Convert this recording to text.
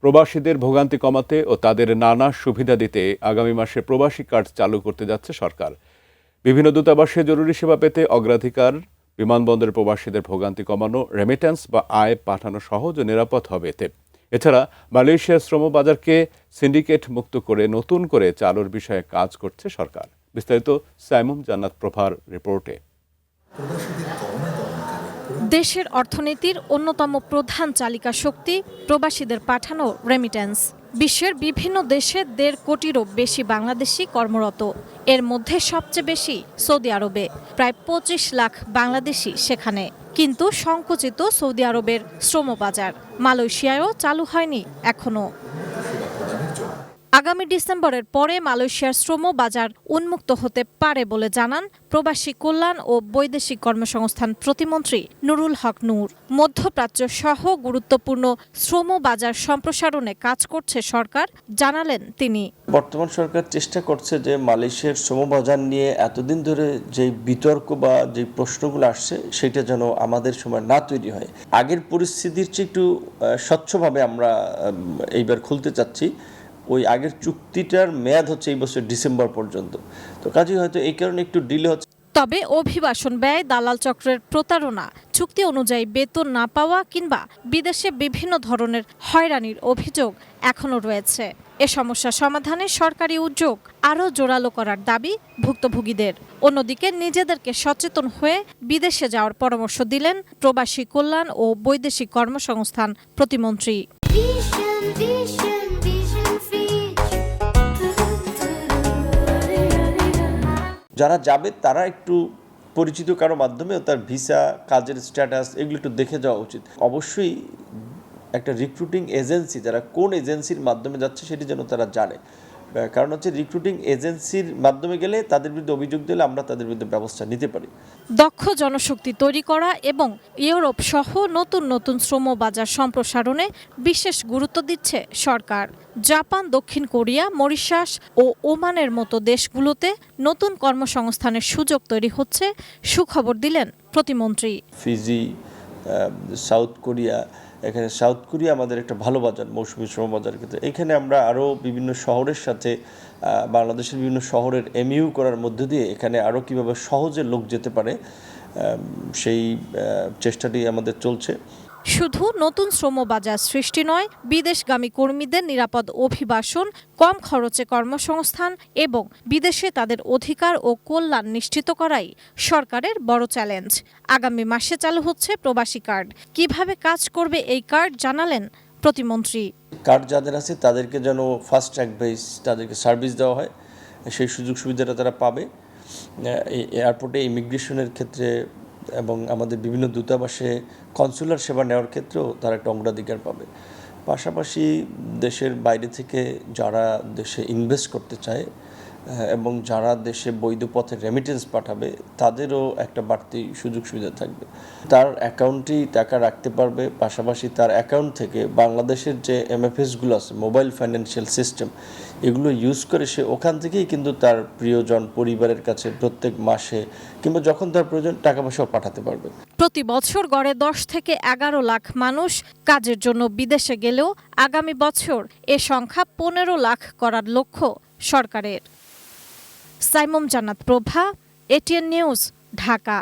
প্রবাসীদের ভোগান্তি কমাতে ও তাদের নানা সুবিধা দিতে আগামী মাসে প্রবাসী কার্ড চালু করতে যাচ্ছে সরকার। বিভিন্ন দূতাবাসে জরুরি সেবা পেতে অগ্রাধিকার, বিমানবন্দরের প্রবাসীদের ভোগান্তি কমানো, রেমিট্যান্স বা আয় পাঠানো সহজ ও নিরাপদ হবে এতে। এছাড়া মালয়েশিয়ার শ্রম বাজারকে সিন্ডিকেট মুক্ত করে নতুন করে চালুর বিষয়ে কাজ করছে সরকার। বিস্তারিত সাইমুম জান্নাত প্রভার রিপোর্টে। দেশের অর্থনীতির অন্যতম প্রধান চালিকা শক্তি প্রবাসীদের পাঠানো রেমিট্যান্স। বিশ্বের বিভিন্ন দেশে ১.৫ কোটিরও বেশি বাংলাদেশি কর্মরত। এর মধ্যে সবচেয়ে বেশি সৌদি আরবে, প্রায় ২৫ লাখ বাংলাদেশি সেখানে। কিন্তু সংকুচিত সৌদি আরবের শ্রমবাজার মালয়েশিয়ায়ও চালু হয়নি এখনো। আগামী ডিসেম্বরের পরে মালয়েশিয়ার শ্রম বাজার উন্মুক্ত হতে পারে বলে জানান প্রবাসী কল্যাণ ও বৈদেশিক কর্মসংস্থান প্রতিমন্ত্রী নুরুল হক নূর। মধ্যপ্রাচ্য সহ গুরুত্বপূর্ণ শ্রম বাজার সম্প্রসারণে কাজ করছে সরকার, জানালেন তিনি। বর্তমান সরকার চেষ্টা করছে যে মালয়েশিয়ার শ্রম বাজার নিয়ে এতদিন ধরে যে বিতর্ক বা যে প্রশ্নগুলো আসছে সেটা যেন আমাদের সময় না তৈরি হয়। আগের পরিস্থিতির চেয়ে একটু স্বচ্ছভাবে আমরা এইবার খুলতে চাচ্ছি। ওই আগের চুক্তিটার মেয়াদ হচ্ছে এই বছর ডিসেম্বর পর্যন্ত, তো কাজেই হয়তো এই কারণে একটু ডিলে হচ্ছে। তবে অভিবাসন ব্যয়, দালাল চক্রের প্রতারণা, চুক্তি অনুযায়ী বেতন না পাওয়া কিংবা বিদেশে বিভিন্ন ধরনের হয়রানির অভিযোগ এখনো রয়েছে। এ সমস্যা সমাধানে সরকারি উদ্যোগ আরও জোরালো করার দাবি ভুক্তভোগীদের। অন্যদিকে নিজেদেরকে সচেতন হয়ে বিদেশে যাওয়ার পরামর্শ দিলেন প্রবাসী কল্যাণ ও বৈদেশিক কর্মসংস্থান প্রতিমন্ত্রী। যারা যাবে তারা একটু পরিচিত কারো মাধ্যমে তার ভিসা, কাজের স্ট্যাটাস এগুলো একটু দেখে যাওয়া উচিত। অবশ্যই একটা রিক্রুটিং এজেন্সি, যারা কোন এজেন্সির মাধ্যমে যাচ্ছে সেটি যেন তারা জানে। কারণ হচ্ছে রিক্রুটিং এজেন্সির মাধ্যমে গেলে তাদের বিরুদ্ধে অভিযোগ দিলে আমরা তাদের বিরুদ্ধে ব্যবস্থা নিতে পারি। দক্ষ জনশক্তি তৈরি করা এবং ইউরোপ সহ নতুন নতুন শ্রম বাজার সম্প্রসারণে বিশেষ গুরুত্ব দিচ্ছে সরকার। জাপান, দক্ষিণ কোরিয়া, মরিশাস ও ওমানের মতো দেশগুলোতে নতুন কর্মসংস্থানের সুযোগ তৈরি হচ্ছে, সুখবর দিলেন প্রতিমন্ত্রী। ফিজি, সাউথ কোরিয়া, এখানে সাউথ কোরিয়া আমাদের একটা ভালো বাজার, মৌসুমী শ্রম বাজার ক্ষেত্রে। এখানে আমরা আরও বিভিন্ন শহরের সাথে বাংলাদেশের বিভিন্ন শহরের এমইউ করার মধ্য দিয়ে এখানে আরও কীভাবে সহজে লোক যেতে পারে সেই চেষ্টাটি আমাদের চলছে। শুধু নতুন শ্রম বাজার সৃষ্টি নয়, বিদেশগামী কর্মীদের নিরাপদ অভিবাসন, কম খরচে কর্মসংস্থান এবং বিদেশে তাদের অধিকার ও কল্যাণ নিশ্চিত করাই সরকারের বড় চ্যালেঞ্জ। আগামী মাসে চালু হচ্ছে প্রবাসী কার্ড। কিভাবে কাজ করবে এই কার্ড জানালেন প্রতিমন্ত্রী। কার্ড যাদের আছে তাদেরকে যেন ফাস্ট ট্র্যাক বেস তাদেরকে সার্ভিস দেওয়া হয়, সেই সুযোগ সুবিধাটা তারা পাবে। এয়ারপোর্টে ইমিগ্রেশনের ক্ষেত্রে এবং আমাদের বিভিন্ন দূতাবাসে কনসুলার সেবা নেওয়ার ক্ষেত্রেও তারা একটা অগ্রাধিকার পাবে। পাশাপাশি দেশের বাইরে থেকে যারা দেশে ইনভেস্ট করতে চায় এবং যারা দেশে বৈধ পথে রেমিটেন্স পাঠাবে তাদেরও একটা বাড়তি সুযোগ সুবিধা থাকবে। তার অ্যাকাউন্টেই টাকা রাখতে পারবে, পাশাপাশি তার অ্যাকাউন্ট থেকে বাংলাদেশের যে এমএফএসগুলো আছে, মোবাইল ফাইন্যান্সিয়াল সিস্টেম, এগুলো ইউজ করে সে ওখান থেকেই কিন্তু তার প্রিয়জন পরিবারের কাছে প্রত্যেক মাসে কিংবা যখন তার প্রয়োজন টাকা পয়সাও পাঠাতে পারবে। প্রতি বছর গড়ে ১০ থেকে ১১ লাখ মানুষ কাজের জন্য বিদেশে গেলেও আগামী বছর এ সংখ্যা ১৫ লাখ করার লক্ষ্য সরকারের। সাইমুম জান্নাত প্রভা, এটিএন নিউজ, ঢাকা।